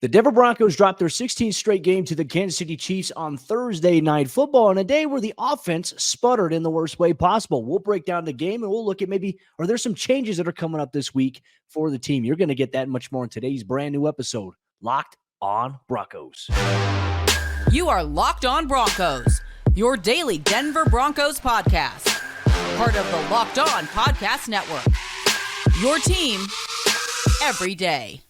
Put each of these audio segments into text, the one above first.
The Denver Broncos dropped their 16th straight game to the Kansas City Chiefs on Thursday Night Football on a day where the offense sputtered in the worst way possible. We'll break down the game and we'll look at maybe, are there some changes that are coming up this week for the team? You're going to get that and much more in today's brand new episode, Locked on Broncos. You are Locked on Broncos, your daily Denver Broncos podcast. Part of the Locked on Podcast Network. Your team every day.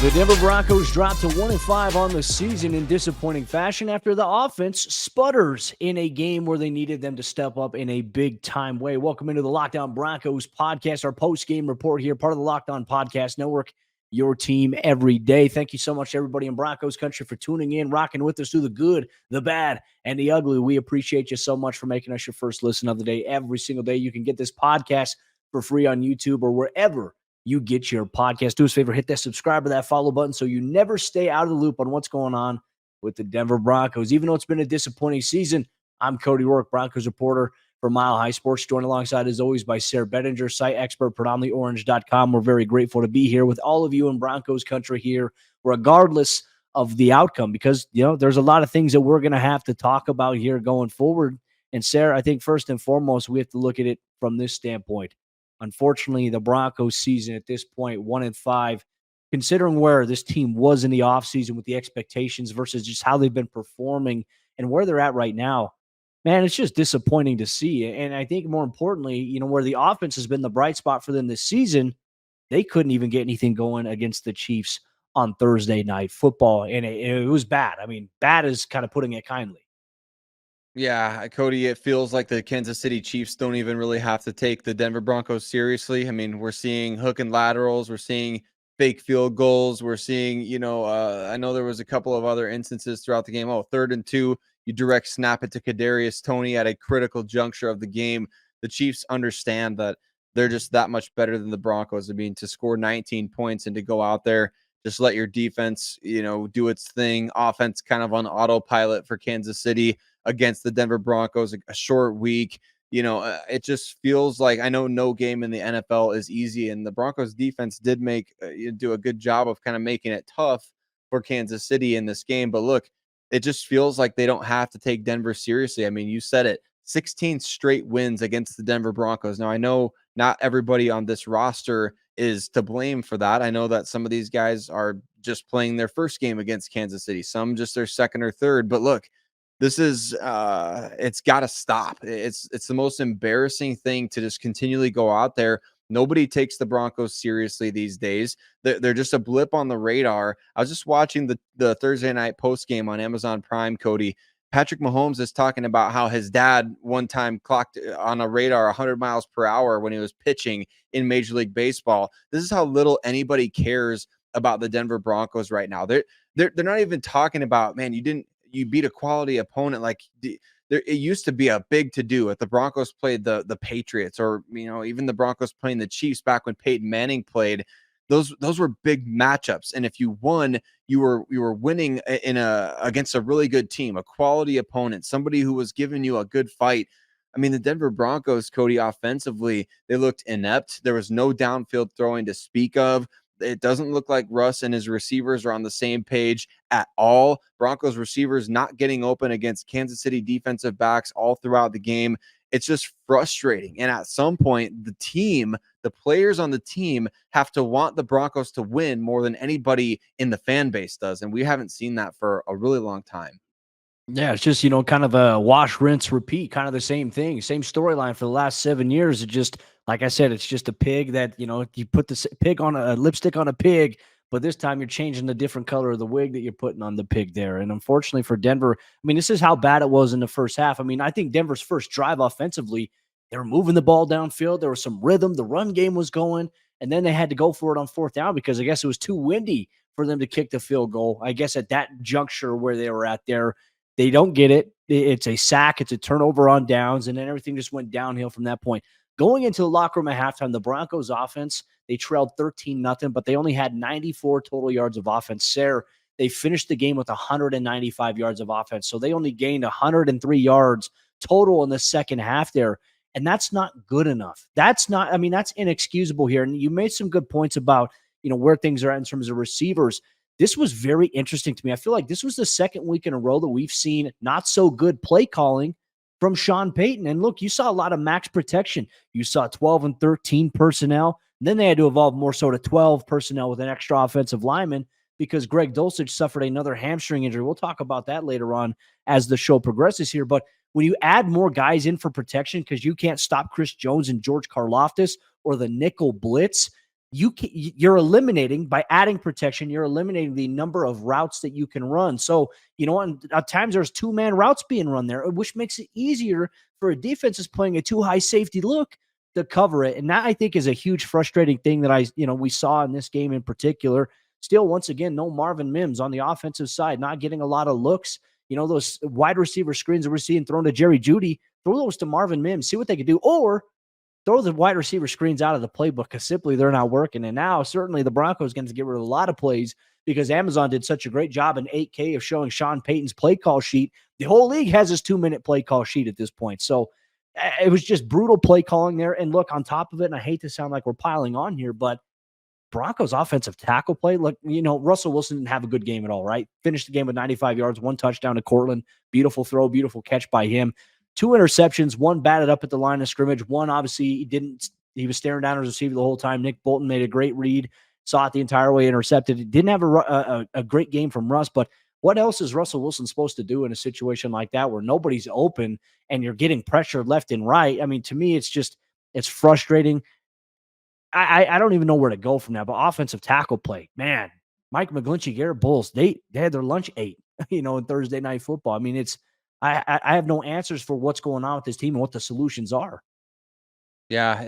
The Denver Broncos dropped to 1-5 on the season in disappointing fashion after the offense sputters in a game where they needed them to step up in a big-time way. Welcome into the Locked on Broncos podcast, our post-game report here, part of the Locked on Podcast Network, your team every day. Thank you so much, everybody in Broncos Country, for tuning in, rocking with us through the good, the bad, and the ugly. We appreciate you so much for making us your first listen of the day every single day. You can get this podcast for free on YouTube or wherever you get your podcast. Do us a favor, hit that subscribe or that follow button so you never stay out of the loop on what's going on with the Denver Broncos. Even though it's been a disappointing season, I'm Cody Roark, Broncos reporter for Mile High Sports, joined alongside, as always, by Sayre Bedinger, site expert, predominantlyorange.com. We're very grateful to be here with all of you in Broncos Country here, regardless of the outcome, because, you know, there's a lot of things that we're going to have to talk about here going forward. And Sayre, I think first and foremost, we have to look at it from this standpoint. Unfortunately, the Broncos season at this point, 1-5, considering where this team was in the offseason with the expectations versus just how they've been performing and where they're at right now, man, it's just disappointing to see. And I think more importantly, you know, where the offense has been the bright spot for them this season, they couldn't even get anything going against the Chiefs on Thursday Night Football. And it was bad. I mean, bad is kind of putting it kindly. Yeah, Cody, it feels like the Kansas City Chiefs don't even really have to take the Denver Broncos seriously. I mean, we're seeing hook and laterals. We're seeing fake field goals. We're seeing, I know there was a couple of other instances throughout the game. 3rd and 2, you direct snap it to Kadarius Toney at a critical juncture of the game. The Chiefs understand that they're just that much better than the Broncos. I mean, to score 19 points and to go out there, just let your defense, do its thing. Offense kind of on autopilot for Kansas City against the Denver Broncos, a short week. It just feels like, I know no game in the NFL is easy, and the Broncos defense did do a good job of kind of making it tough for Kansas City in this game. But look, it just feels like they don't have to take Denver seriously. I mean, you said it, 16 straight wins against the Denver Broncos. Now, I know not everybody on this roster is to blame for that. I know that some of these guys are just playing their first game against Kansas City, some just their second or third. But look, this is it's got to stop. It's the most embarrassing thing to just continually go out there. Nobody takes the Broncos seriously these days. They're just a blip on the radar. I was just watching the Thursday night post game on Amazon Prime, Cody. Patrick Mahomes is talking about how his dad one time clocked on a radar 100 miles per hour when he was pitching in Major League Baseball. This is how little anybody cares about the Denver Broncos right now. They're not even talking about, man, you beat a quality opponent. Like it used to be a big to do if the Broncos played the Patriots, or even the Broncos playing the Chiefs back when Peyton Manning played. Those were big matchups, and if you won, you were winning against a really good team, a quality opponent, somebody who was giving you a good fight. I mean, the Denver Broncos, Cody, offensively, they looked inept. There was no downfield throwing to speak of. It doesn't look like Russ and his receivers are on the same page at all. Broncos receivers not getting open against Kansas City defensive backs all throughout the game. It's just frustrating. And at some point, the players on the team have to want the Broncos to win more than anybody in the fan base does. And we haven't seen that for a really long time. Yeah, it's just, kind of a wash, rinse, repeat, kind of the same thing, same storyline for the last 7 years. It just, like I said, it's just a pig that, you put the pig on a lipstick on a pig, but this time you're changing the different color of the wig that you're putting on the pig there. And unfortunately for Denver, I mean, this is how bad it was in the first half. I mean, I think Denver's first drive offensively, they were moving the ball downfield. There was some rhythm. The run game was going, and then they had to go for it on 4th down because I guess it was too windy for them to kick the field goal. I guess at that juncture where they were at there, they don't get it. It's a sack. It's a turnover on downs, and then everything just went downhill from that point. Going into the locker room at halftime, the Broncos offense, they trailed 13-0, but they only had 94 total yards of offense. Sayre, they finished the game with 195 yards of offense, so they only gained 103 yards total in the second half there. And that's not good enough. That's inexcusable here. And you made some good points about, where things are at in terms of receivers. This was very interesting to me. I feel like this was the second week in a row that we've seen not so good play calling from Sean Payton. And look, you saw a lot of max protection. You saw 12 and 13 personnel. And then they had to evolve more so to 12 personnel with an extra offensive lineman because Greg Dulcich suffered another hamstring injury. We'll talk about that later on as the show progresses here. But when you add more guys in for protection because you can't stop Chris Jones and George Karlaftis or the nickel blitz, you're eliminating, by adding protection, you're eliminating the number of routes that you can run. So, at times there's 2-man routes being run there, which makes it easier for a defense that's playing a too high safety look to cover it. And that, I think, is a huge frustrating thing that we saw in this game in particular. Still, once again, no Marvin Mims on the offensive side, not getting a lot of looks. Those wide receiver screens that we're seeing thrown to Jerry Jeudy, throw those to Marvin Mims, see what they can do. Or throw the wide receiver screens out of the playbook because simply they're not working. And now certainly the Broncos going to get rid of a lot of plays because Amazon did such a great job in 8K of showing Sean Payton's play call sheet. The whole league has his 2-minute play call sheet at this point. So it was just brutal play calling there. And look, on top of it, and I hate to sound like we're piling on here, but Broncos offensive tackle play. Look, Russell Wilson didn't have a good game at all, right? Finished the game with 95 yards, 1 touchdown to Cortland. Beautiful throw, beautiful catch by him. 2 interceptions, 1 batted up at the line of scrimmage. 1, obviously, he was staring down his receiver the whole time. Nick Bolton made a great read, saw it the entire way, intercepted. He didn't have a great game from Russ, but what else is Russell Wilson supposed to do in a situation like that where nobody's open and you're getting pressure left and right? I mean, to me, it's frustrating. I don't even know where to go from that, but offensive tackle play, man, Mike McGlinchey, Garrett Bowles, they had their lunch ate, in Thursday Night Football. I mean, I have no answers for what's going on with this team and what the solutions are. Yeah,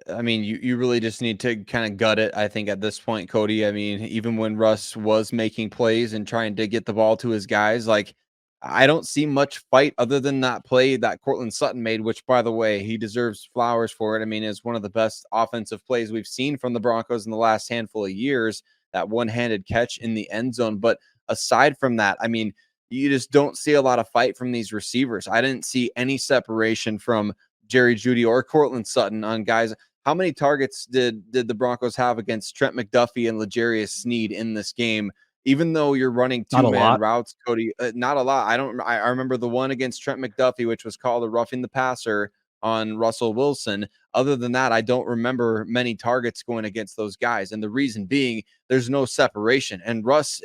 you really just need to kind of gut it, I think, at this point, Cody. I mean, even when Russ was making plays and trying to get the ball to his guys, like, I don't see much fight other than that play that Cortland Sutton made, which, by the way, he deserves flowers for it. I mean, it's one of the best offensive plays we've seen from the Broncos in the last handful of years, that one-handed catch in the end zone. But aside from that, I mean, you just don't see a lot of fight from these receivers. I didn't see any separation from Jerry Jeudy or Cortland Sutton on guys. How many targets did the Broncos have against Trent McDuffie and L'Jarius Sneed in this game? Even though you're running 2-man routes, Cody, not a lot. I remember the one against Trent McDuffie, which was called a roughing the passer on Russell Wilson. Other than that, I don't remember many targets going against those guys. And the reason being, there's no separation. And Russ,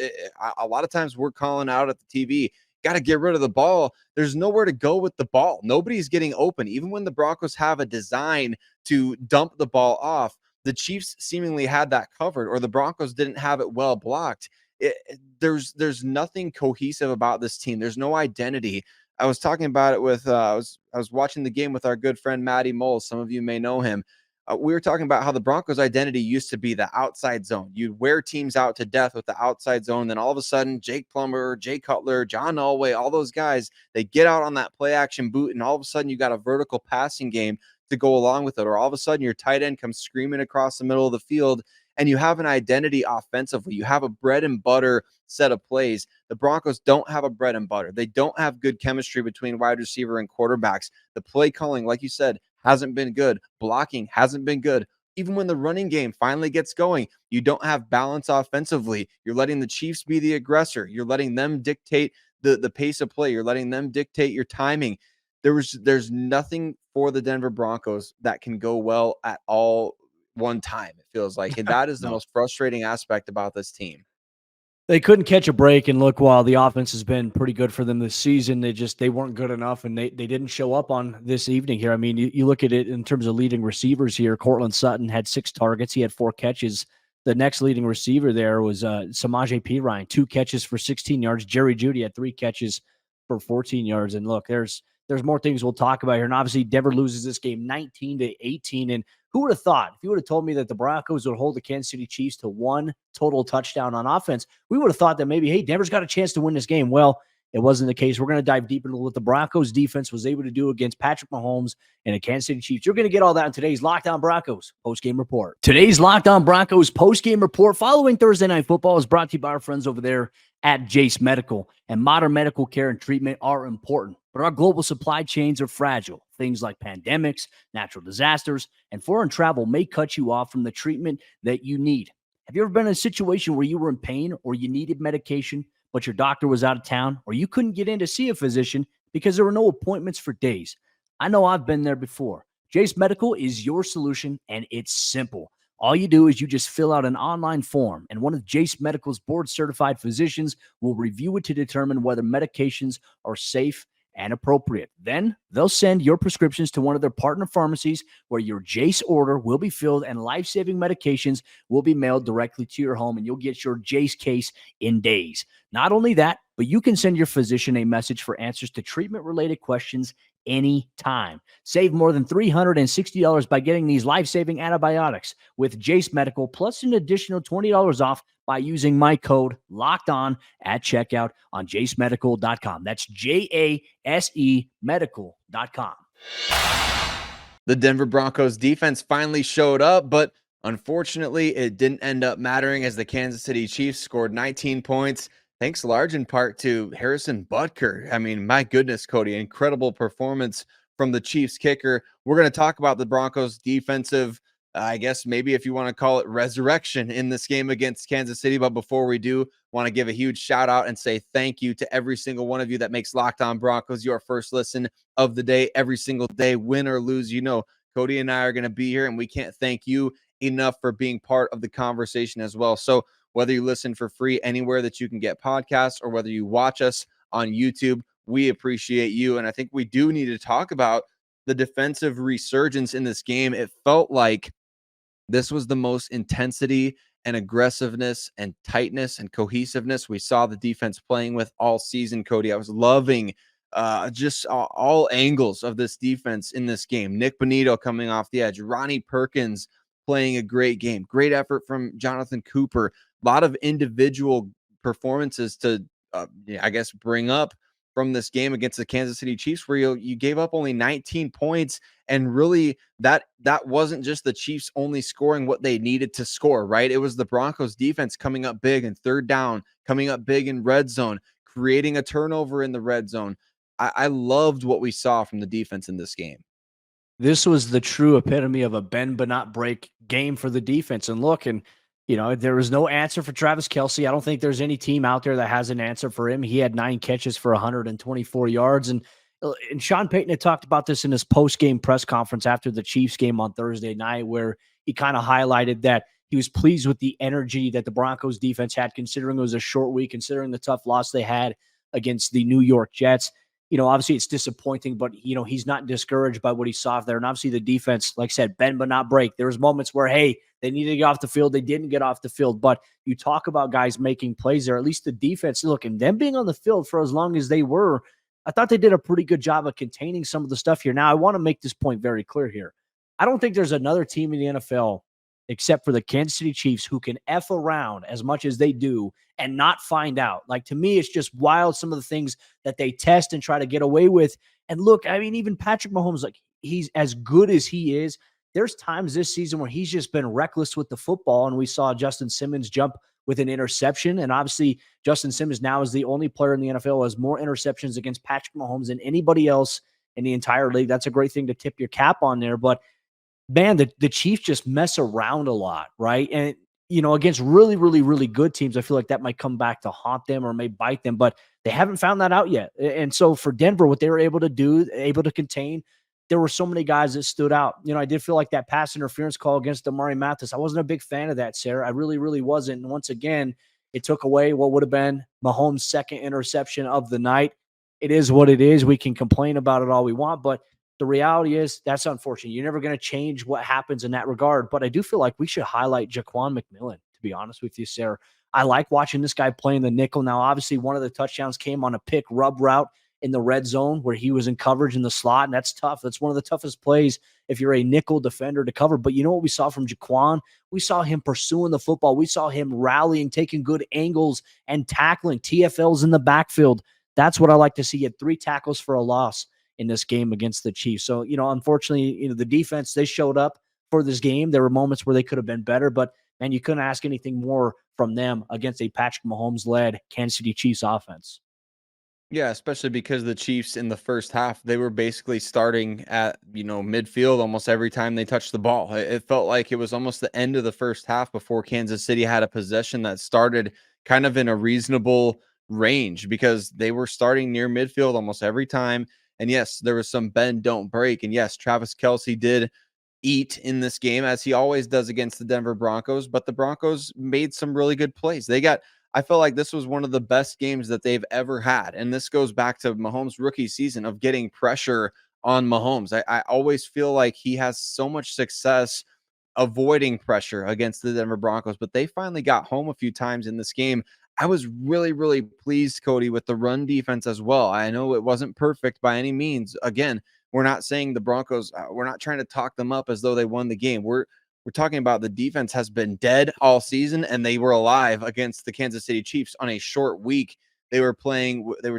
a lot of times we're calling out at the TV, got to get rid of the ball. There's nowhere to go with the ball. Nobody's getting open. Even when the Broncos have a design to dump the ball off, the Chiefs seemingly had that covered, or the Broncos didn't have it well blocked. There's nothing cohesive about this team. There's no identity. I was talking about it with I was watching the game with our good friend Matty Moles. Some of you may know him. We were talking about how the Broncos' identity used to be the outside zone. You'd wear teams out to death with the outside zone. Then all of a sudden, Jake Plummer, Jay Cutler, John Elway, all those guys, they get out on that play action boot, and all of a sudden you got a vertical passing game to go along with it. Or all of a sudden your tight end comes screaming across the middle of the field, and you have an identity offensively. You have a bread and butter set of plays. The Broncos don't have a bread and butter. They don't have good chemistry between wide receiver and quarterbacks. The play calling, like you said, hasn't been good. Blocking hasn't been good. Even when the running game finally gets going, you don't have balance offensively. You're letting the Chiefs be the aggressor. You're letting them dictate the pace of play. You're letting them dictate your timing. There's nothing for the Denver Broncos that can go well at all one time, it feels like. And that is the most frustrating aspect about this team. They couldn't catch a break, and look, while the offense has been pretty good for them this season, they weren't good enough, and they didn't show up on this evening here. I mean, you look at it in terms of leading receivers here. Cortland Sutton had 6 targets. He had 4 catches. The next leading receiver there was Samaje Perine, 2 catches for 16 yards. Jerry Jeudy had 3 catches for 14 yards. And look, there's more things we'll talk about here. And obviously, Denver loses this game 19-18. And who would have thought, if you would have told me that the Broncos would hold the Kansas City Chiefs to 1 total touchdown on offense, we would have thought that maybe, hey, Denver's got a chance to win this game. Well, it wasn't the case. We're going to dive deep into what the Broncos defense was able to do against Patrick Mahomes and the Kansas City Chiefs. You're going to get all that in today's Locked On Broncos postgame report. Today's Locked On Broncos postgame report following Thursday Night Football is brought to you by our friends over there at Jace Medical. And modern medical care and treatment are important, but our global supply chains are fragile. Things like pandemics, natural disasters, and foreign travel may cut you off from the treatment that you need. Have you ever been in a situation where you were in pain or you needed medication, but your doctor was out of town, or you couldn't get in to see a physician because there were no appointments for days? I know I've been there before. Jace Medical is your solution, and it's simple. All you do is you just fill out an online form, and one of Jace Medical's board-certified physicians will review it to determine whether medications are safe and appropriate. Then they'll send your prescriptions to one of their partner pharmacies where your Jace order will be filled and life-saving medications will be mailed directly to your home, and you'll get your Jace case in days. Not only that, but you can send your physician a message for answers to treatment-related questions anytime. Save more than $360 by getting these life-saving antibiotics with Jace Medical, plus an additional $20 off by using my code LOCKEDON at checkout on jacemedical.com. That's JASE medical.com. The Denver Broncos defense finally showed up, but unfortunately, it didn't end up mattering as the Kansas City Chiefs scored 19 points, thanks large in part to Harrison Butker. I mean, my goodness, Cody, incredible performance from the Chiefs kicker. We're going to talk about the Broncos defensive, I guess maybe if you want to call it resurrection in this game against Kansas City. But before we do, want to give a huge shout out and say thank you to every single one of you that makes Locked On Broncos your first listen of the day every single day, win or lose. You know, Cody and I are going to be here, and we can't thank you enough for being part of the conversation as well. So whether you listen for free anywhere that you can get podcasts or whether you watch us on YouTube, we appreciate you. And I think we do need to talk about the defensive resurgence in this game. It felt like this was the most intensity and aggressiveness and tightness and cohesiveness we saw the defense playing with all season, Cody. I was loving just all angles of this defense in this game. Nick Bonito coming off the edge, Ronnie Perkins playing a great game, great effort from Jonathan Cooper, a lot of individual performances to, I guess, bring up from this game against the Kansas City Chiefs, where you gave up only 19 points. And really that wasn't just the Chiefs only scoring what they needed to score, right? It was the Broncos defense coming up big in third down, coming up big in red zone, creating a turnover in the red zone. I loved what we saw from the defense in this game. This was the true epitome of a bend but not break game for the defense. And look, and there was no answer for Travis Kelce. I don't think there's any team out there that has an answer for him. He had 9 catches for 124 yards. And Sean Payton had talked about this in his post-game press conference after the Chiefs game on Thursday night, where he kind of highlighted that he was pleased with the energy that the Broncos defense had, considering it was a short week, considering the tough loss they had against the New York Jets. Obviously it's disappointing, but, he's not discouraged by what he saw there. And obviously the defense, like I said, bend but not break. There was moments where, hey, they needed to get off the field. They didn't get off the field. But you talk about guys making plays there, at least the defense, look, and them being on the field for as long as they were, I thought they did a pretty good job of containing some of the stuff here. Now, I want to make this point very clear here. I don't think there's another team in the NFL except for the Kansas City Chiefs who can F around as much as they do and not find out. Like, to me, it's just wild, some of the things that they test and try to get away with. And look, I mean, even Patrick Mahomes, like, he's as good as he is. There's times this season where he's just been reckless with the football, and we saw Justin Simmons jump with an interception. And obviously, Justin Simmons now is the only player in the NFL who has more interceptions against Patrick Mahomes than anybody else in the entire league. That's a great thing to tip your cap on there. But man, the Chiefs just mess around a lot, right? And, against really, really, really good teams, I feel like that might come back to haunt them or may bite them, but they haven't found that out yet. And so for Denver, what they were able to do, able to contain, there were so many guys that stood out. I did feel like that pass interference call against Amari Mathis, I wasn't a big fan of that, Sayre. I really, really wasn't. And once again, it took away what would have been Mahomes' second interception of the night. It is what it is. We can complain about it all we want, but the reality is that's unfortunate. You're never going to change what happens in that regard. But I do feel like we should highlight Jaquan McMillan, to be honest with you, Sayre. I like watching this guy playing the nickel. Now, obviously, one of the touchdowns came on a pick rub route in the red zone where he was in coverage in the slot, and that's tough. That's one of the toughest plays if you're a nickel defender to cover. But you know what we saw from Jaquan? We saw him pursuing the football. We saw him rallying, taking good angles, and tackling TFLs in the backfield. That's what I like to see. He had 3 tackles for a loss in this game against the Chiefs. So, unfortunately, the defense, they showed up for this game. There were moments where they could have been better, but man, you couldn't ask anything more from them against a Patrick Mahomes-led Kansas City Chiefs offense. Yeah, especially because the Chiefs in the first half, they were basically starting at, midfield almost every time they touched the ball. It felt like it was almost the end of the first half before Kansas City had a possession that started kind of in a reasonable range because they were starting near midfield almost every time. And yes, there was some bend, don't break. And yes, Travis Kelce did eat in this game as he always does against the Denver Broncos, but the Broncos made some really good plays. I felt like this was one of the best games that they've ever had. And this goes back to Mahomes' rookie season of getting pressure on Mahomes. I always feel like he has so much success avoiding pressure against the Denver Broncos, but they finally got home a few times in this game. I was really, really pleased, Cody, with the run defense as well. I know it wasn't perfect by any means. Again, we're not saying the Broncos, we're not trying to talk them up as though they won the game. We're talking about the defense has been dead all season, and they were alive against the Kansas City Chiefs on a short week. They were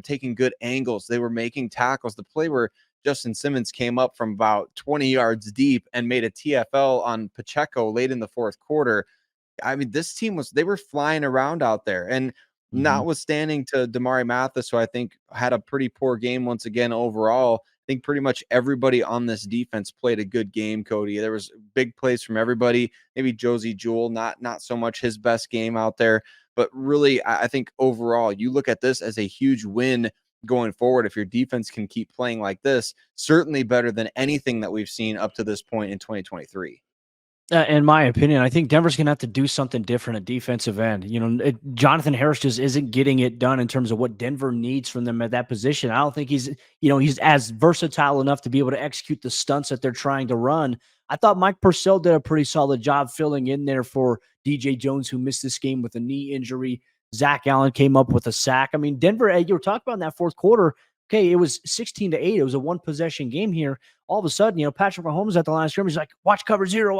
taking good angles. They were making tackles. The play where Justin Simmons came up from about 20 yards deep and made a TFL on Pacheco late in the fourth quarter. I mean, this team they were flying around out there. And notwithstanding to Damari Mathis, who I think had a pretty poor game once again overall, I think pretty much everybody on this defense played a good game, Cody. There was big plays from everybody. Maybe Josie Jewell, not so much his best game out there. But really, I think overall, you look at this as a huge win going forward. If your defense can keep playing like this, certainly better than anything that we've seen up to this point in 2023. In my opinion, I think Denver's going to have to do something different at defensive end. Jonathan Harris just isn't getting it done in terms of what Denver needs from them at that position. I don't think he's as versatile enough to be able to execute the stunts that they're trying to run. I thought Mike Purcell did a pretty solid job filling in there for DJ Jones, who missed this game with a knee injury. Zach Allen came up with a sack. I mean, Denver, you were talking about in that fourth quarter. Okay, it was 16-8. It was a one possession game here. All of a sudden, Patrick Mahomes at the line of scrimmage, he's like, watch cover zero.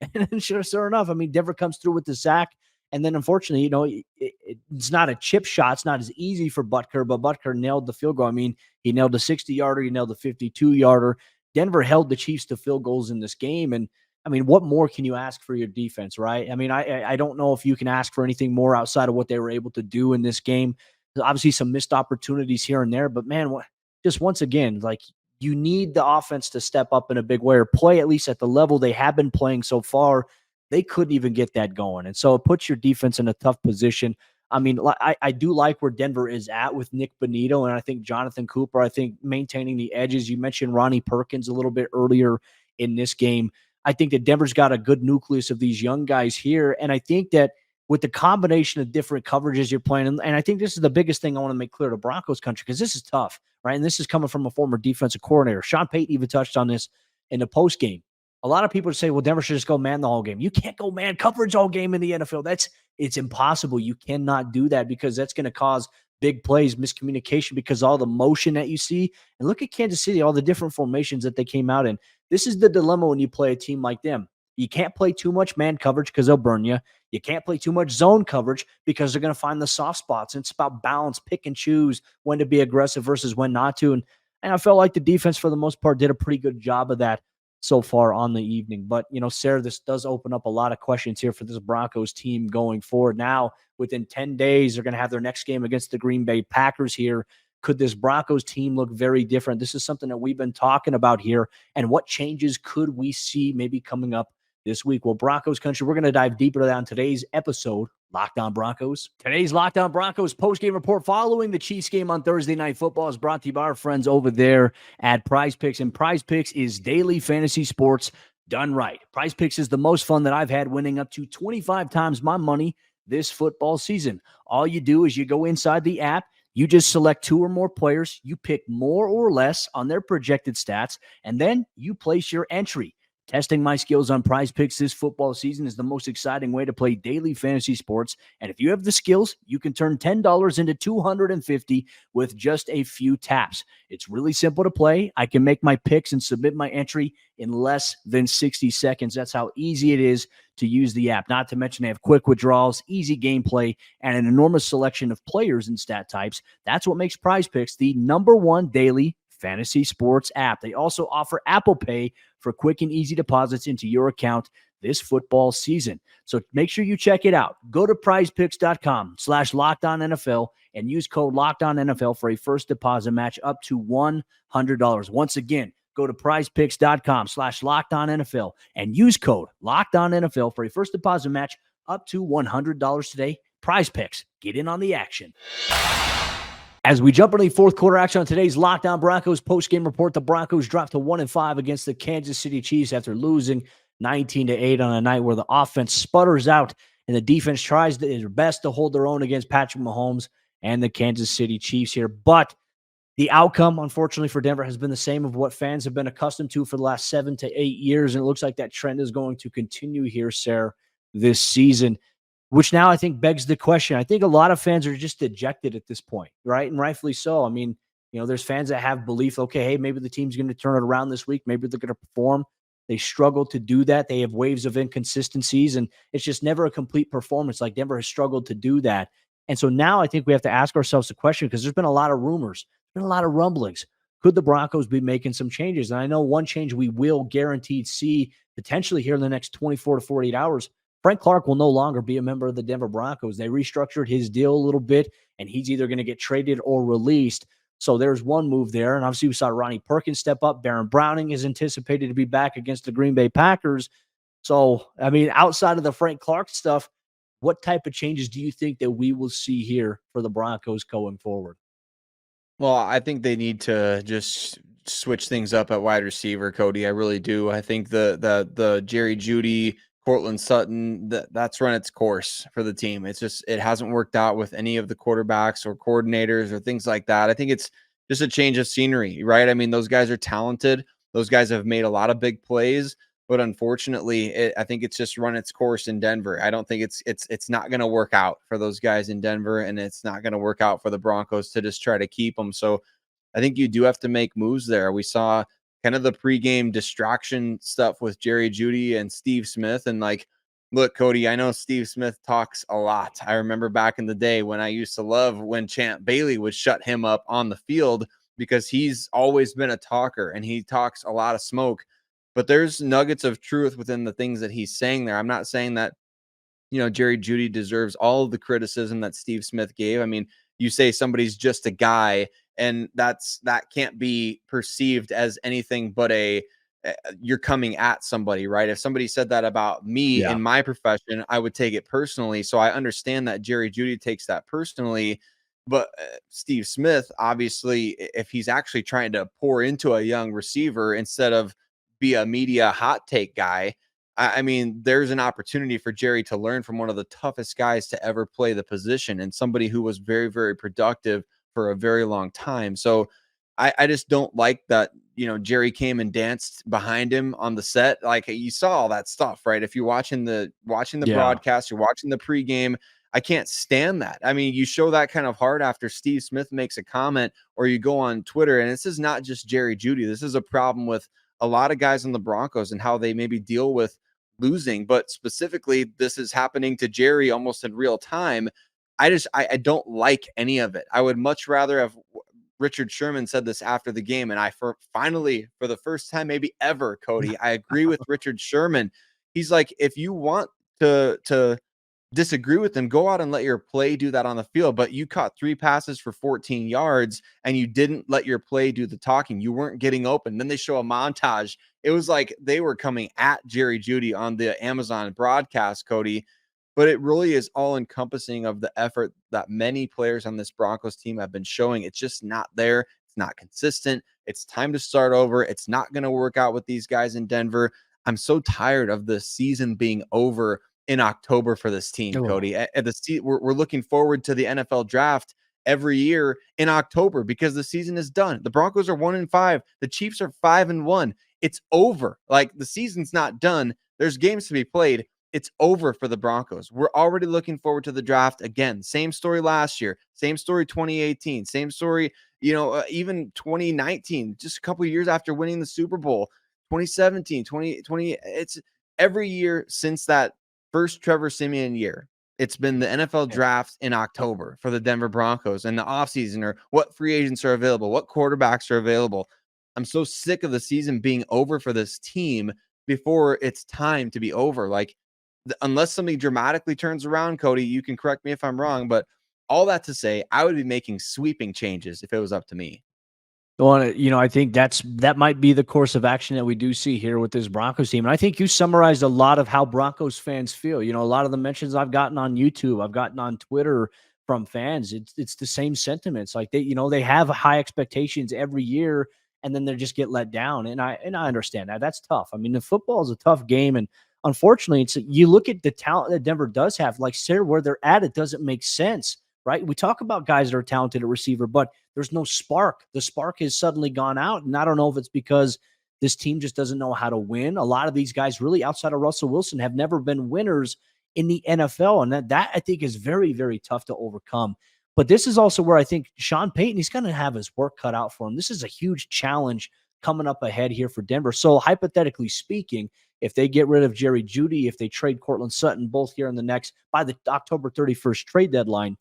And then sure enough, I mean, Denver comes through with the sack. And then unfortunately, it's not a chip shot. It's not as easy for Butker, but Butker nailed the field goal. I mean, he nailed the 60-yarder. He nailed the 52-yarder. Denver held the Chiefs to field goals in this game. And I mean, what more can you ask for your defense, right? I mean, I don't know if you can ask for anything more outside of what they were able to do in this game. There's obviously some missed opportunities here and there, but man, just once again, like, you need the offense to step up in a big way or play at least at the level they have been playing so far. They couldn't even get that going. And so it puts your defense in a tough position. I mean, I do like where Denver is at with Nick Bonito, and I think Jonathan Cooper, I think maintaining the edges. You mentioned Ronnie Perkins a little bit earlier in this game. I think that Denver's got a good nucleus of these young guys here. And I think that with the combination of different coverages you're playing, and I think this is the biggest thing I want to make clear to Broncos country, because this is tough, right? And this is coming from a former defensive coordinator. Sean Payton even touched on this in the post game. A lot of people say, well, Denver should just go man the whole game. You can't go man coverage all game in the NFL. It's impossible. You cannot do that because that's going to cause big plays, miscommunication, because all the motion that you see. And look at Kansas City, all the different formations that they came out in. This is the dilemma when you play a team like them. You can't play too much man coverage because they'll burn you. You can't play too much zone coverage because they're going to find the soft spots. And it's about balance, pick and choose when to be aggressive versus when not to. And I felt like the defense, for the most part, did a pretty good job of that so far on the evening. But, Sayre, this does open up a lot of questions here for this Broncos team going forward. Now, within 10 days, they're going to have their next game against the Green Bay Packers here. Could this Broncos team look very different? This is something that we've been talking about here. And what changes could we see maybe coming up this week? Well, Broncos country, we're going to dive deeper into that on today's episode, Locked On Broncos. Today's Locked On Broncos post-game report following the Chiefs game on Thursday Night Football is brought to you by our friends over there at Prize Picks. And Prize Picks is daily fantasy sports done right. Prize Picks is the most fun that I've had, winning up to 25 times my money this football season. All you do is you go inside the app, you just select two or more players, you pick more or less on their projected stats, and then you place your entry. Testing my skills on Prize Picks this football season is the most exciting way to play daily fantasy sports. And if you have the skills, you can turn $10 into $250 with just a few taps. It's really simple to play. I can make my picks and submit my entry in less than 60 seconds. That's how easy it is to use the app. Not to mention they have quick withdrawals, easy gameplay, and an enormous selection of players and stat types. That's what makes Prize Picks the #1 daily fantasy sports app. They also offer Apple Pay for quick and easy deposits into your account. this football season. So make sure you check it out. Go to prizepicks.com/LockedOnNFL and use code LockedOnNFL for a first deposit match up to $100. Once again, go to prizepicks.com/LockedOnNFL and use code LockedOnNFL for a first deposit match up to $100 today. Prize Picks, get in on the action. As we jump into the fourth quarter action on today's Locked On Broncos post-game report, the Broncos dropped to 1-5 against the Kansas City Chiefs after losing 19-8 on a night where the offense sputters out and the defense tries their best to hold their own against Patrick Mahomes and the Kansas City Chiefs here. But the outcome, unfortunately, for Denver has been the same of what fans have been accustomed to for the last 7 to 8 years, and it looks like that trend is going to continue here, Sayre, this season. Which now I think begs the question. I think a lot of fans are just dejected at this point, right? And rightfully so. I mean, there's fans that have belief, okay, hey, maybe the team's going to turn it around this week. Maybe they're going to perform. They struggle to do that. They have waves of inconsistencies, and it's just never a complete performance. Like Denver has struggled to do that. And so now I think we have to ask ourselves the question, because there's been a lot of rumors, been a lot of rumblings. Could the Broncos be making some changes? And I know one change we will guaranteed see potentially here in the next 24 to 48 hours. Frank Clark will no longer be a member of the Denver Broncos. They restructured his deal a little bit, and he's either going to get traded or released. So there's one move there. And obviously we saw Ronnie Perkins step up. Baron Browning is anticipated to be back against the Green Bay Packers. So, I mean, outside of the Frank Clark stuff, what type of changes do you think that we will see here for the Broncos going forward? Well, I think they need to just switch things up at wide receiver, Cody. I really do. I think the Jerry Jeudy, Cortland Sutton, that's run its course for the team. It hasn't worked out with any of the quarterbacks or coordinators or things like that. I think it's just a change of scenery, right? I mean, those guys are talented. Those guys have made a lot of big plays, but unfortunately, I think it's just run its course in Denver. I don't think it's not going to work out for those guys in Denver, and it's not going to work out for the Broncos to just try to keep them. So I think you do have to make moves there. We saw kind of the pregame distraction stuff with Jerry Jeudy and Steve Smith. And look, Cody, I know Steve Smith talks a lot. I remember back in the day when I used to love when Champ Bailey would shut him up on the field, because he's always been a talker and he talks a lot of smoke. But there's nuggets of truth within the things that he's saying there. I'm not saying that, Jerry Jeudy deserves all of the criticism that Steve Smith gave. I mean, you say somebody's just a guy, and that can't be perceived as anything but you're coming at somebody, right? If somebody said that about me in my profession, I would take it personally. So I understand that Jerry Jeudy takes that personally, but Steve Smith, obviously, if he's actually trying to pour into a young receiver instead of be a media hot take guy, I mean, there's an opportunity for Jerry to learn from one of the toughest guys to ever play the position, and somebody who was very, very productive for a very long time. So I just don't like that, Jerry came and danced behind him on the set. Like, you saw all that stuff, right? If you're watching the broadcast, you're watching the pregame, I can't stand that. I mean, you show that kind of heart after Steve Smith makes a comment, or you go on Twitter, and this is not just Jerry Jeudy. This is a problem with a lot of guys in the Broncos and how they maybe deal with losing, but specifically this is happening to Jerry almost in real time. I don't like any of it. I would much rather have Richard Sherman said this after the game, and finally, for the first time maybe ever, Cody, I agree with Richard Sherman. He's like, if you want to disagree with them, go out and let your play do that on the field. But you caught 3 passes for 14 yards and you didn't let your play do the talking. You weren't getting open. Then they show a montage. It was like they were coming at Jerry Jeudy on the Amazon broadcast, Cody. But it really is all encompassing of the effort that many players on this Broncos team have been showing. It's just not there. It's not consistent. It's time to start over. It's not going to work out with these guys in Denver. I'm so tired of the season being over in October for this team, Cody. We're looking forward to the NFL draft every year in October because the season is done. The Broncos are 1-5. The Chiefs are 5-1. It's over. Like, the season's not done. There's games to be played. It's over for the Broncos. We're already looking forward to the draft again. Same story last year. Same story 2018. Same story, even 2019, just a couple of years after winning the Super Bowl. 2017, 2020. It's every year since that first Trevor Siemian year. It's been the NFL draft in October for the Denver Broncos, and the offseason, or what free agents are available, what quarterbacks are available. I'm so sick of the season being over for this team before it's time to be over. Like, unless something dramatically turns around, Cody, you can correct me if I'm wrong, but all that to say, I would be making sweeping changes if it was up to me. Well, I think that might be the course of action that we do see here with this Broncos team. And I think you summarized a lot of how Broncos fans feel. A lot of the mentions I've gotten on YouTube, I've gotten on Twitter from fans. It's the same sentiments. Like they have high expectations every year, and then they just get let down. And I understand that. That's tough. I mean, the football is a tough game, and unfortunately, you look at the talent that Denver does have, like Sayre, where they're at, it doesn't make sense, right? We talk about guys that are talented at receiver, but there's no spark. The spark has suddenly gone out. And I don't know if it's because this team just doesn't know how to win. A lot of these guys, really outside of Russell Wilson, have never been winners in the NFL. And that I think is very, very tough to overcome. But this is also where I think Sean Payton, he's going to have his work cut out for him. This is a huge challenge coming up ahead here for Denver. So hypothetically speaking, if they get rid of Jeudy, if they trade Cortland Sutton, both here in by the October 31st trade deadline,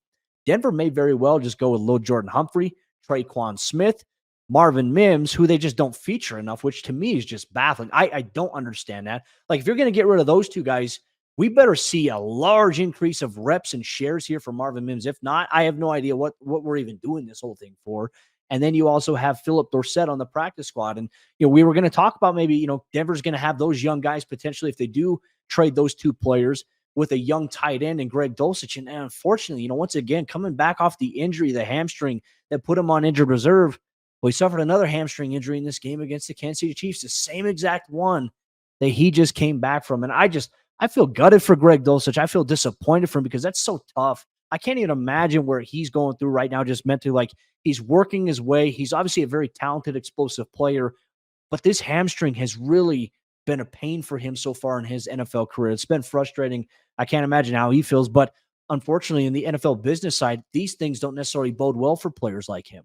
Denver may very well just go with Lil Jordan Humphrey, Traquan Smith, Marvin Mims, who they just don't feature enough, which to me is just baffling. I don't understand that. Like, if you're going to get rid of those two guys, we better see a large increase of reps and shares here for Marvin Mims. If not, I have no idea what we're even doing this whole thing for. And then you also have Philip Dorsett on the practice squad. And, we were going to talk about maybe, Denver's going to have those young guys potentially, if they do trade those two players, with a young tight end and Greg Dulcich. And unfortunately, once again, coming back off the injury, the hamstring that put him on injured reserve, well, he suffered another hamstring injury in this game against the Kansas City Chiefs, the same exact one that he just came back from. And I feel gutted for Greg Dulcich. I feel disappointed for him because that's so tough. I can't even imagine where he's going through right now, just mentally. Like, he's working his way. He's obviously a very talented, explosive player, but this hamstring has really been a pain for him so far in his NFL career. It's been frustrating. I can't imagine how he feels, but unfortunately, in the NFL business side, these things don't necessarily bode well for players like him.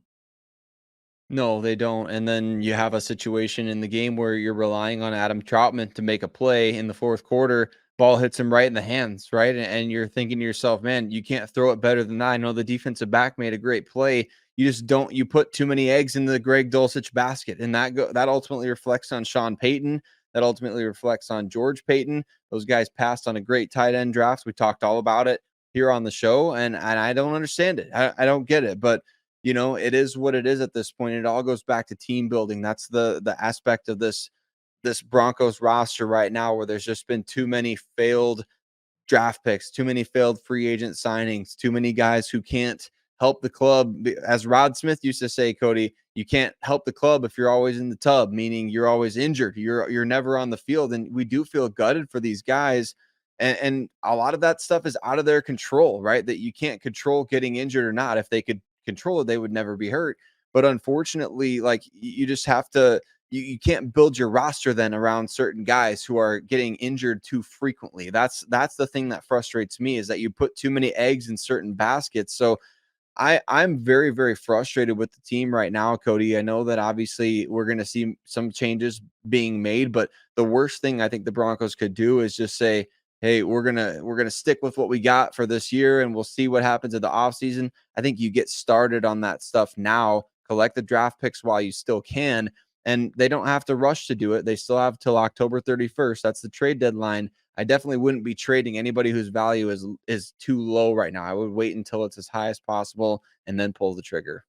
No, they don't. And then you have a situation in the game where you're relying on Adam Troutman to make a play in the fourth quarter. Ball hits him right in the hands, right? And you're thinking to yourself, man, you can't throw it better than that. I know the defensive back made a great play. You just don't. You put too many eggs in the Greg Dulcich basket, and that ultimately reflects on Sean Payton. That ultimately reflects on George Payton. Those guys passed on a great tight end draft. We talked all about it here on the show, and I don't understand it. I don't get it, but it is what it is at this point. It all goes back to team building. That's the aspect of this Broncos roster right now, where there's just been too many failed draft picks, too many failed free agent signings, too many guys who can't help the club. As Rod Smith used to say, Cody, you can't help the club if you're always in the tub, meaning you're always injured. You're never on the field. And we do feel gutted for these guys. And a lot of that stuff is out of their control, right? That you can't control getting injured or not. If they could control it, they would never be hurt. But unfortunately, like, you just have to, you can't build your roster then around certain guys who are getting injured too frequently. That's the thing that frustrates me, is that you put too many eggs in certain baskets. So I'm very, very frustrated with the team right now, Cody. I know that obviously we're going to see some changes being made, but the worst thing I think the Broncos could do is just say, hey, we're gonna stick with what we got for this year, and we'll see what happens in the offseason. I think you get started on that stuff now, collect the draft picks while you still can, and they don't have to rush to do it. They still have till October 31st. That's the trade deadline. I definitely wouldn't be trading anybody whose value is too low right now. I would wait until it's as high as possible and then pull the trigger.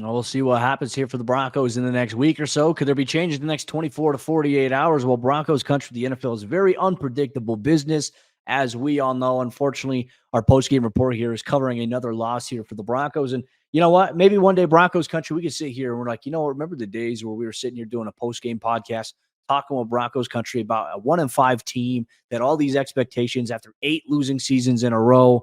Well, we'll see what happens here for the Broncos in the next week or so. Could there be changes in the next 24 to 48 hours? Well, Broncos country, the NFL is very unpredictable business, as we all know. Unfortunately, our post-game report here is covering another loss here for the Broncos. And you know what? Maybe one day, Broncos country, we could sit here and we're like, remember the days where we were sitting here doing a post-game podcast talking with Broncos country about a 1-5 team that all these expectations after 8 losing seasons in a row.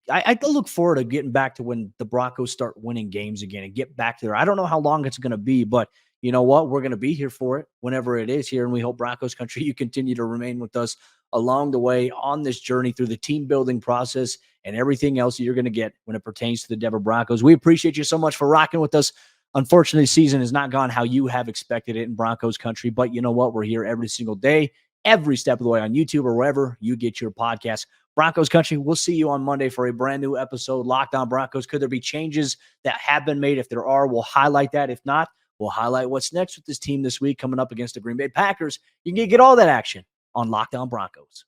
I look forward to getting back to when the Broncos start winning games again and get back there. I don't know how long it's going to be, but you know what? We're going to be here for it whenever it is here. And we hope, Broncos country, you continue to remain with us along the way on this journey through the team building process and everything else that you're going to get when it pertains to the Denver Broncos. We appreciate you so much for rocking with us. Unfortunately, the season has not gone how you have expected it in Broncos country, but you know what? We're here every single day, every step of the way on YouTube or wherever you get your podcast. Broncos country, we'll see you on Monday for a brand new episode, Locked On Broncos. Could there be changes that have been made? If there are, we'll highlight that. If not, We'll highlight what's next with this team this week coming up against the Green Bay Packers. You can get all that action on Locked On Broncos.